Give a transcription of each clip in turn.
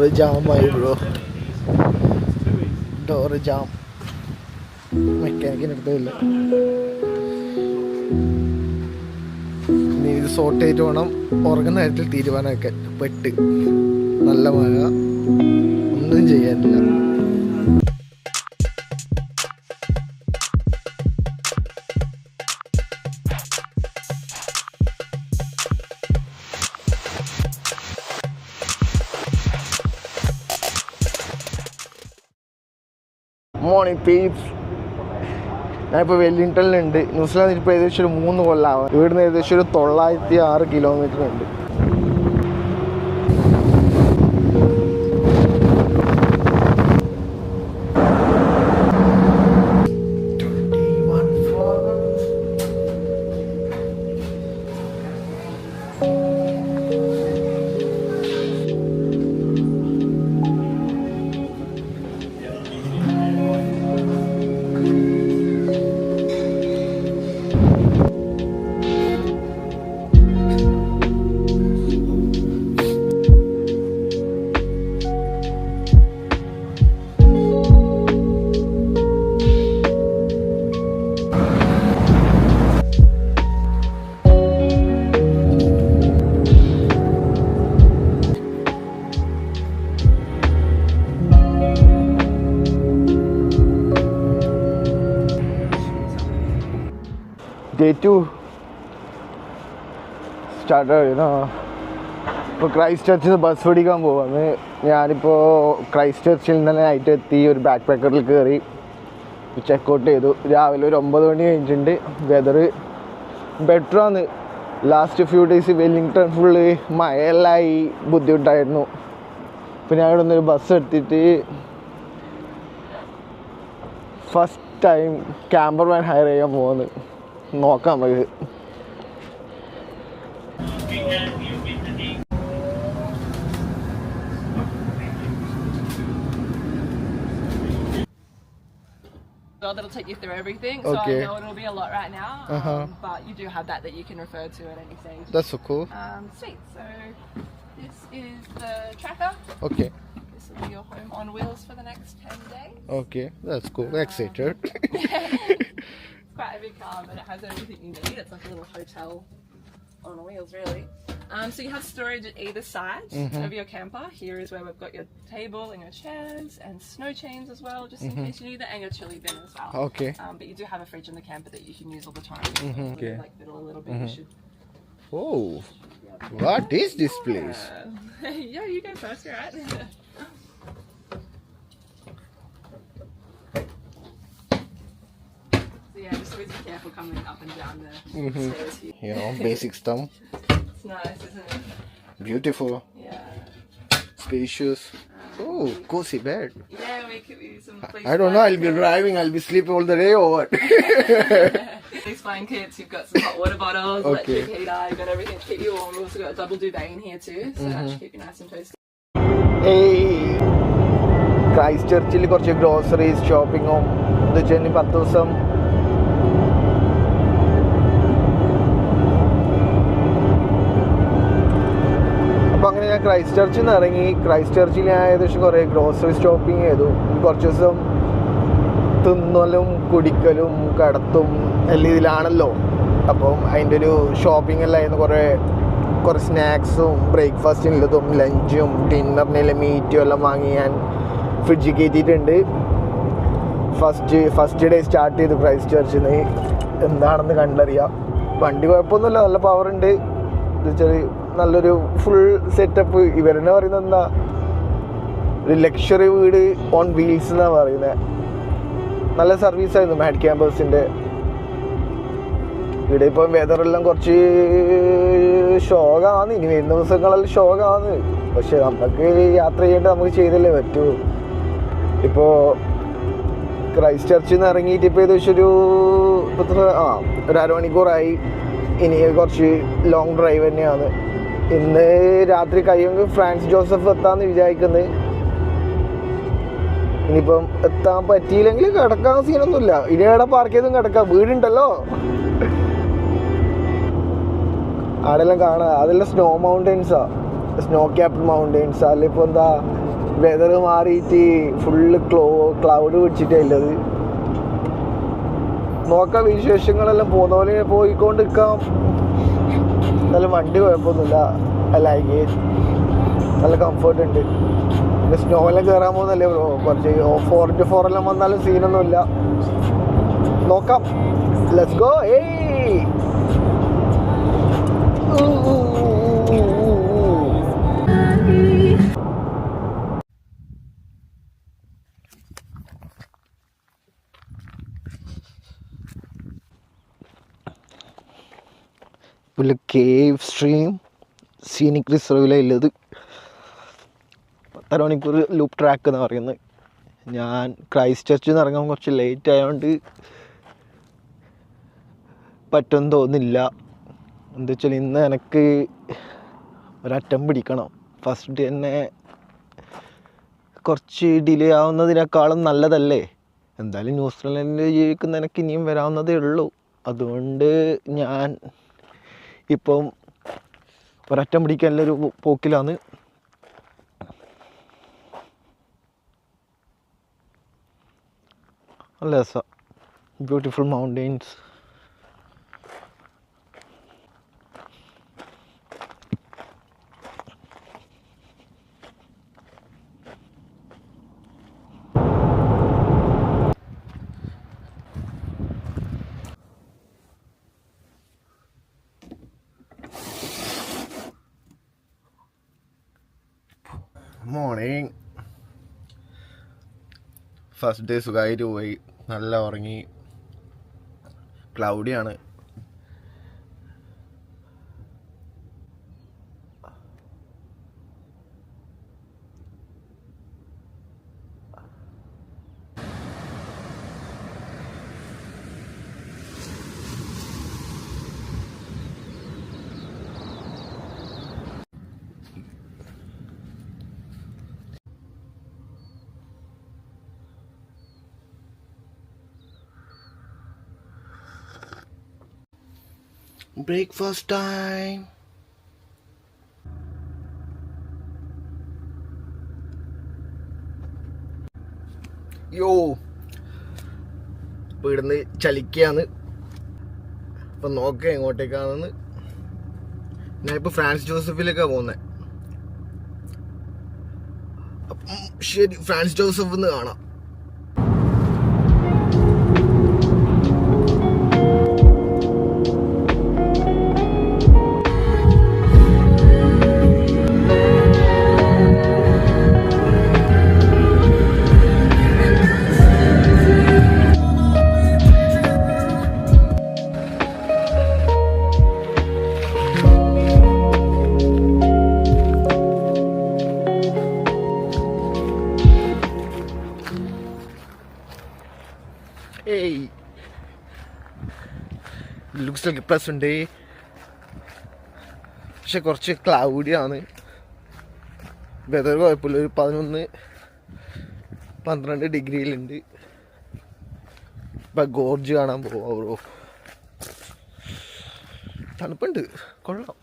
Door ജാമായി bro, door jam. മെക്കാനിക്കിന് എടുത്തില്ല. ഇനി ഇത് സോർട്ട് ചെയ്തിട്ട് വേണം ഉറങ്ങുന്ന കാര്യത്തിൽ തീരുമാനമൊക്കെ. പെട്ട് നല്ല മഴ, ഒന്നും ചെയ്യാനില്ല. Morning Pepys. ഞാനിപ്പോൾ വെല്ലിംഗ്ടണിലുണ്ട്. ന്യൂസിലാൻഡിൽ ഇപ്പോൾ ഏകദേശം ഒരു 3 കൊല്ലമാവും. ഇവിടുന്ന് ഏകദേശം ഒരു 906 കിലോമീറ്റർ ഉണ്ട്. Day 2 സ്റ്റാർട്ടായി. ഇപ്പോൾ ക്രൈസ്റ്റ് ചർച്ചിൽ നിന്ന് ബസ് പിടിക്കാൻ പോവാന്ന്. ഞാനിപ്പോൾ ക്രൈസ്റ്റ് ചർച്ചിൽ ഇന്നലെ നൈറ്റ് എത്തി. ഒരു ബാക്ക് പാക്കറിൽ കയറി ചെക്കൗട്ട് ചെയ്തു. രാവിലെ ഒരു 9 മണി കഴിഞ്ഞിട്ടുണ്ട്. വെതർ ബെറ്ററാണ്. Last few days Wellington full മഴയെല്ലായി ബുദ്ധിമുട്ടായിരുന്നു. അപ്പോൾ ഞാൻ ഇവിടെ നിന്നൊരു ബസ് എടുത്തിട്ട് first time camper van hire ചെയ്യാൻ പോകുന്നത്. നോക്കാം നമുക്ക്. That'll take you through everything. So Okay. I know it'll be a lot right now, but you do have that you can refer to at any stage. That's so cool. Sweet. So this is the tracker. Okay. This will be your home on wheels for the next 10 days. Okay, that's cool. Excited. It's quite a big car, but it has everything you need. It's like a little hotel on wheels, really. So you have storage at either side of your camper. Here is where we've got your table and your chairs and snow chains as well, just in case you need that, and your chili bin as well. Okay. But you do have a fridge in the camper that you can use all the time. Okay. Like fiddle a little bit. You should. Oh, what is this place? Yeah, you go first. You're right. Yeah, just always be careful coming up and down the stairs here. You know, basic stuff. It's nice, isn't it? Beautiful, Yeah. spacious. Oh, cozy bed. Yeah, we could use some police. I don't know, I'll be driving, I'll be sleeping all the day or what? Police blankets, you've got some hot water bottles, Okay. electric heater, you've got everything to keep you warm. We've also got a double duvet in here too, so that should keep you nice and toasty. Hey, ക്രൈസ്റ്റ് ചർച്ചിൽ കുറച്ച് groceries ഷോപ്പിങ്ങും ഇത് വെച്ചാൽ 10 ദിവസം അപ്പോൾ അങ്ങനെ ഞാൻ Christ ചർച്ചിൽ നിന്ന് ഇറങ്ങി. ക്രൈസ്റ്റ് ചർച്ചിൽ ഞാൻ ഏകദേശം കുറേ ഗ്രോസറി ഷോപ്പിംഗ് ചെയ്തു. കുറച്ച് ദിവസം തിന്നലും കുടിക്കലും കടത്തും എല്ലാം ഇതിലാണല്ലോ. അപ്പം അതിൻ്റെ ഒരു ഷോപ്പിംഗ് എല്ലാം ആയിരുന്നു. കുറേ സ്നാക്സും ബ്രേക്ക്ഫാസ്റ്റിനുള്ളതും ലഞ്ചും ഡിന്നറിനുള്ള മീറ്റും എല്ലാം വാങ്ങി ഞാൻ ഫ്രിഡ്ജിൽ കയറ്റിയിട്ടുണ്ട്. ഫസ്റ്റ് ഡേ സ്റ്റാർട്ട് ചെയ്തു ക്രൈസ്റ്റ് ചർച്ചിൽ നിന്ന്. എന്താണെന്ന് കണ്ടറിയാം. വണ്ടി കുഴപ്പമൊന്നുമില്ല, നല്ല പവറുണ്ട്. എന്ന് വെച്ചാൽ നല്ലൊരു ഫുൾ സെറ്റപ്പ്. ഇവരെന്നെ പറയുന്നത് എന്താ, ഒരു ലക്ഷറി വീട് ഓൺ വീൽസ് എന്നാണ് പറയുന്നത്. നല്ല സർവീസായിരുന്നു മാഡ് ക്യാമ്പേഴ്സിൻ്റെ. ഇവിടെ ഇപ്പം വെതറെല്ലാം കുറച്ച് ഷോകാണ്. ഇനി വരുന്ന ദിവസങ്ങളെല്ലാം ഷോകാണ്. പക്ഷെ നമുക്ക് യാത്ര ചെയ്യേണ്ടത് നമുക്ക് ചെയ്തല്ലേ പറ്റൂ. ഇപ്പോൾ ക്രൈസ്റ്റ് ചർച്ചിൽ നിന്ന് ഇറങ്ങിയിട്ട് ഇപ്പോൾ ഏകദേശം ഒരു അരമണിക്കൂറായി. ഇനി കുറച്ച് ലോങ് ഡ്രൈവ് തന്നെയാണ്. ഇന്ന് രാത്രി കഴിയുമെങ്കിൽ ഫ്രാൻസ് ജോസഫ് എത്താമെന്ന് വിചാരിക്കുന്നത്. ഇനിയിപ്പം എത്താൻ പറ്റിയില്ലെങ്കിൽ കിടക്കാൻ സീനൊന്നുമില്ല. ഇനി എവിടെ പാർക്ക് ചെയ്തും കിടക്കാം, വീടുണ്ടല്ലോ. അവിടെല്ലാം കാണാം. അതെല്ലാം സ്നോ മൗണ്ടെയ്ൻസാ, സ്നോ ക്യാപ്ഡ് മൗണ്ടെയ്ൻസ്. അല്ല ഇപ്പോൾ എന്താ വെതർ മാറിയിട്ട് ഫുള്ള് ക്ലൗഡ് പിടിച്ചിട്ടുള്ളത്. നോക്കാം, വിശേഷങ്ങളെല്ലാം പോകുന്ന പോലെ പോയിക്കൊണ്ടിരിക്കാം. നല്ല വണ്ടി കുഴപ്പമൊന്നുമില്ല, ലൈക്ക് നല്ല കംഫർട്ട് ഉണ്ട്. പിന്നെ സ്നോ എല്ലാം കയറാൻ പോകുന്നല്ലേ ബ്രോ, കുറച്ച് 4x4 എല്ലാം വന്നാലും സീനൊന്നുമില്ല. നോക്കാം, ലെറ്റ്സ് ഗോ. പുള്ളി കേവ് സ്ട്രീം സീനിക് റിസർവിലാണ് ഉള്ളത്. 10 മണിക്കൂർ ലൂപ്പ് ട്രാക്ക് എന്നാണ് പറയുന്നത്. ഞാൻ ക്രൈസ്റ്റ് ചർച്ചിൽ നിന്ന് ഇറങ്ങാൻ കുറച്ച് ലേറ്റ് ആയതുകൊണ്ട് പറ്റുമെന്ന് തോന്നുന്നില്ല. എന്താ വെച്ചാൽ ഇന്ന് എനിക്ക് ഒരറ്റം പിടിക്കണം. ഫസ്റ്റ് ഡേ തന്നെ കുറച്ച് ഡിലേ ആവുന്നതിനേക്കാളും നല്ലതല്ലേ. എന്തായാലും ന്യൂസിലൻഡിൽ ജീവിക്കുന്ന എനിക്ക് ഇനിയും വരാവുന്നതേ ഉള്ളൂ. അതുകൊണ്ട് ഞാൻ ഇപ്പം ഒരറ്റം പിടിക്കാനുള്ളൊരു പോക്കിലാണ്. നല്ല രസം, beautiful mountains. Morning. First day സുഖമായിട്ട് പോയി, നല്ല ഉറങ്ങി. ക്ലൗഡിയാണ്. Breakfast time. യോ, ഇപ്പോൾ ഇവിടുന്ന് ചലിക്കുകയാണ്. അപ്പം നോക്കാം എങ്ങോട്ടേക്കാണെന്ന്. ഞാനിപ്പോൾ ഫ്രാൻസ് ജോസഫിലേക്കാണ് പോകുന്നത്. അപ്പം ശരി, ഫ്രാൻസ് ജോസഫ് എന്ന് കാണാം. ലുക്സ് ലൈക്ക് പ്ലസ് ഉണ്ട്, പക്ഷെ കുറച്ച് ക്ലൗഡിയാണ്. വെതർ കുഴപ്പമില്ല, ഒരു 11-12 ഡിഗ്രിയിലുണ്ട്. ഇപ്പം ഗോർജ് കാണാൻ പോവാ ബ്രോ. തണുപ്പുണ്ട്, കൊള്ളാം.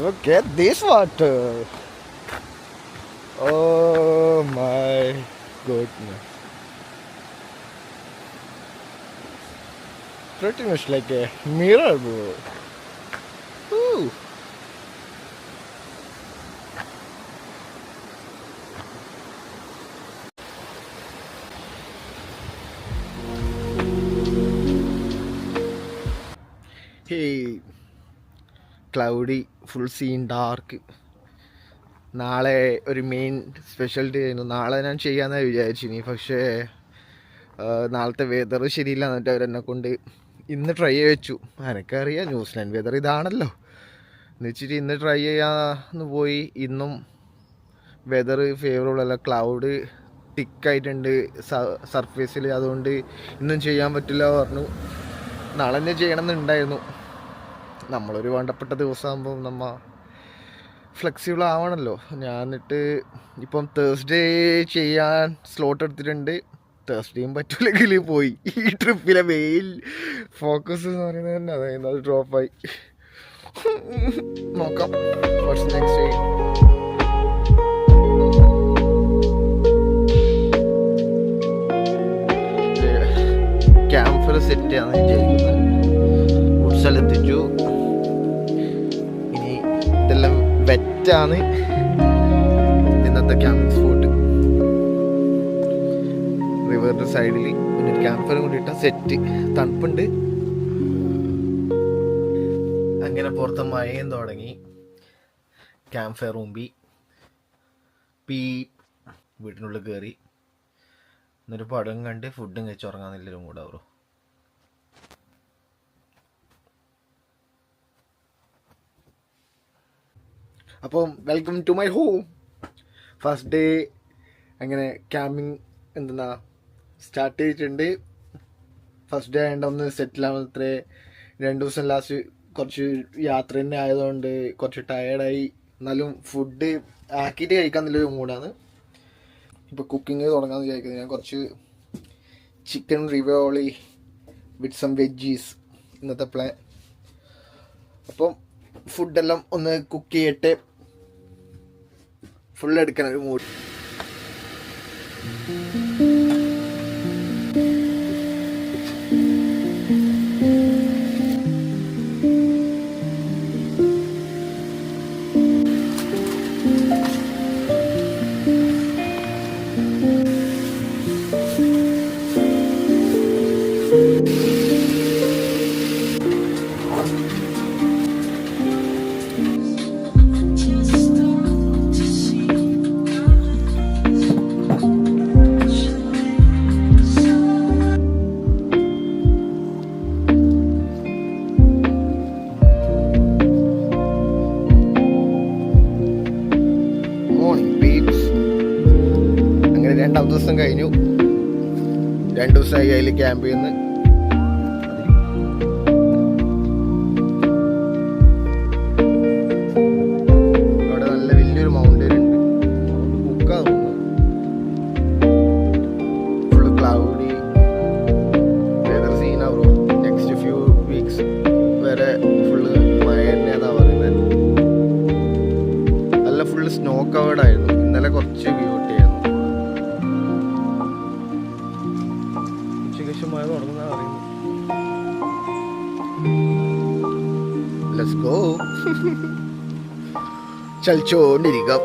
Look at this water. Oh my goodness. Pretty much like a mirror, bro. Ooh. Hey, cloudy, full scene dark. നാളെ ഒരു മെയിൻ സ്പെഷ്യൽ ഡേ ആയിരുന്നു. നാളെ ഞാൻ ചെയ്യാമെന്നാണ് വിചാരിച്ചിനി, പക്ഷേ നാളത്തെ വെതർ ശരിയില്ല എന്നിട്ട് അവരെന്നെ കൊണ്ട് ഇന്ന് ട്രൈ വെച്ചു. എനിക്കറിയാം ന്യൂസിലാൻഡ് വെതർ ഇതാണല്ലോ എന്ന് വെച്ചിട്ട് ഇന്ന് ട്രൈ ചെയ്യാന്ന് പോയി. ഇന്നും വെതർ ഫേവറബിൾ അല്ല, ക്ലൗഡ് തിക്കായിട്ടുണ്ട് സർഫേസിൽ, അതുകൊണ്ട് ഇന്നും ചെയ്യാൻ പറ്റില്ല പറഞ്ഞു. നാളെ തന്നെ ചെയ്യണമെന്നുണ്ടായിരുന്നു. നമ്മളൊരു വേണ്ടപ്പെട്ട ദിവസമാകുമ്പോൾ നമ്മൾ ഫ്ലെക്സിബിൾ ആവണമല്ലോ. ഞാൻ എന്നിട്ട് ഇപ്പം തേഴ്സ്ഡേ ചെയ്യാൻ സ്ലോട്ട് എടുത്തിട്ടുണ്ട്. തേഴ്സ്ഡേയും പറ്റില്ലെങ്കിൽ പോയി. ഈ ട്രിപ്പിലെ മെയിൻ ഫോക്കസ് എന്ന് പറയുന്നത് തന്നെ അതായത് അത് ഡ്രോപ്പായി. നോക്കാം what's next day. Camp set ചെയ്യാന്ന് വിചാരിക്കുന്നത്. ഫുഡ് എത്തിച്ചു. ഇനി ഇതെല്ലാം വെറ്റാണ് ഇന്നത്തെ ക്യാമ്പ് സ്പോട്ട്. റിവറിൻ്റെ സൈഡിൽ പിന്നെ ക്യാമ്പ് ഫയർ കൊണ്ടിട്ട സെറ്റ്. തണുപ്പുണ്ട്. അങ്ങനെ പുറത്ത് മഴയും തുടങ്ങി. ക്യാമ്പ് ഫയർ മുമ്പി വീട്ടിനുള്ളിൽ കയറി എന്നൊരു പടം കണ്ട് ഫുഡും കഴിച്ച് ഉറങ്ങാന്നില്ലൊരു കൂടെ ബ്രോ. അപ്പം welcome to my home. First day അങ്ങനെ ക്യാമ്പിങ് എന്തെന്നാ സ്റ്റാർട്ട് ചെയ്തിട്ടുണ്ട്. ഫസ്റ്റ് ഡേ ആയതുകൊണ്ട് ഒന്ന് സെറ്റിൽ ആവുന്നത്രേ. 2 ദിവസം ലാസ്റ്റ് കുറച്ച് യാത്ര തന്നെ ആയതുകൊണ്ട് കുറച്ച് ടയേർഡായി. എന്നാലും ഫുഡ് ആക്കിയിട്ട് കഴിക്കാമെന്നുള്ളൊരു മൂഡാണ്. ഇപ്പോൾ കുക്കിംഗ് തുടങ്ങാമെന്ന് വിചാരിക്കുന്നത്. ഞാൻ കുറച്ച് ചിക്കൻ റിവോളി വിത്ത് സം വെജീസ് ഇന്നത്തെ പ്ലാൻ. അപ്പം ഫുഡെല്ലാം ഒന്ന് കുക്ക് ചെയ്യട്ടെ. ഫുൾ എടുക്കണം ഒരു മൂഡ്. രണ്ടാം ദിവസം കഴിഞ്ഞു. 2 ദിവസമായി അതിൽ ക്യാമ്പ് ചെയ്യുന്നു. അവിടെ നല്ല വലിയൊരു മൗണ്ടൻ ഉണ്ട്. ബുക്കാ തോന്നുന്നു. ഫുള്ള് ക്ലൗഡി വെതർ സീനാ ബ്രോ. നെക്സ്റ്റ് ഫ്യൂ വീക്സ് വരെ ഫുള്ള് മഴ തന്നെയാന്നാ പറയുന്നത്. നല്ല ഫുള്ള് സ്നോ കവേർഡ് ആയിരുന്നു. ഇന്നലെ കുറച്ച് ബ്യൂട്ടി ആയിരുന്നു. മഴ തുടങ്ങുന്ന പറയുന്നു. Let's go. ചലിച്ചോണ്ടിരിക്കാം.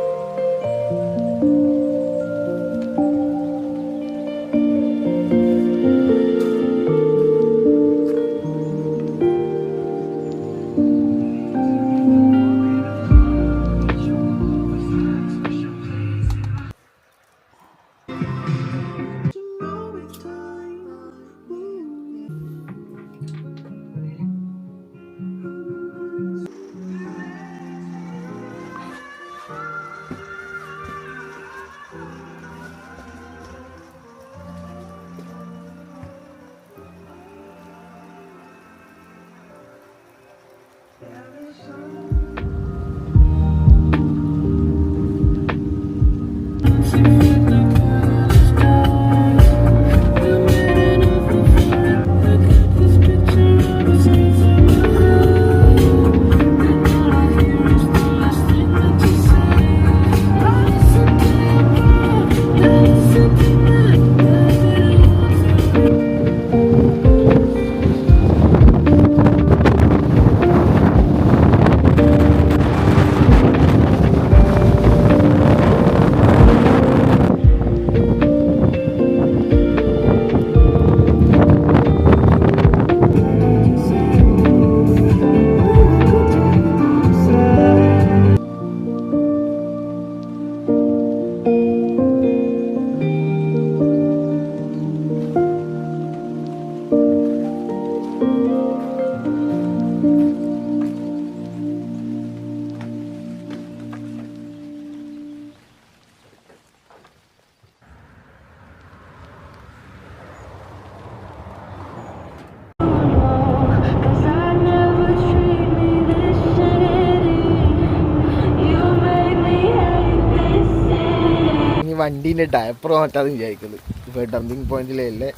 വണ്ടീൻ്റെ ഡയപ്പർ മാറ്റാതെ വിചാരിക്കുന്നത്. ഇപ്പോൾ ഡംപിങ് പോയിന്റിലല്ലേ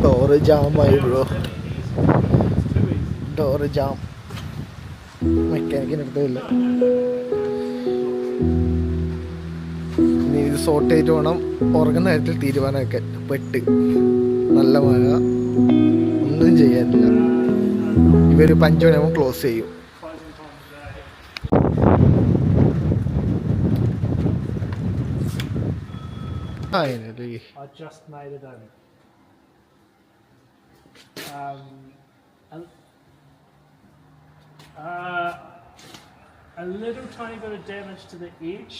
ഡോറ് ജാമായി ബ്രോ, ഡോറ് ജാം. മെക്കാനിക്കിന് എടുത്തില്ല. ഇനി ഇത് സോർട്ട് ചെയ്തിട്ട് വേണം ഉറങ്ങുന്ന കാര്യത്തിൽ തീരുമാനമൊക്കെ. പെട്ട് നല്ല മഴ, ഒന്നും ചെയ്യാനില്ല. ഇവർ 5 മണിയാകുമ്പോൾ ക്ലോസ് ചെയ്യും. I just made it in. A little tiny bit of damage to the edge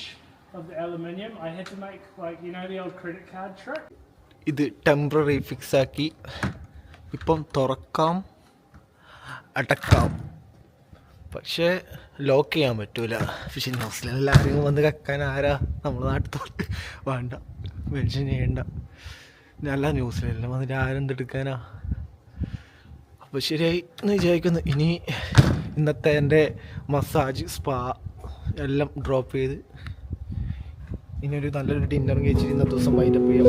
of the aluminium. I had to make, like, you know, the old credit card trick. ഇത് ടെമ്പററി ഫിക്സ് ആക്കി. ഇപ്പം തുറക്കാം, അടക്കാം, പക്ഷേ lock ചെയ്യാൻ പറ്റൂല. Phishing ഹൗസിൽ എല്ലാവരും വന്ന് കക്കാൻ ആരാ നമ്മുടെ നാട്ടിൽ വേണ്ട, മെൻഷൻ ചെയ്യണ്ട. നല്ല ന്യൂസിലെല്ലാം വന്നിട്ട് ആരെന്തെടുക്കാനാ. അപ്പോൾ ശരിയായി എന്ന് വിചാരിക്കുന്നു. ഇനി ഇന്നത്തെ എൻ്റെ മസാജ് സ്പാ എല്ലാം ഡ്രോപ്പ് ചെയ്ത് ഇനിയൊരു നല്ലൊരു ഡിന്നർ കഴിച്ചിട്ട് ഇന്നത്തെ ദിവസം വൈൻഡപ്പ് ചെയ്യാം.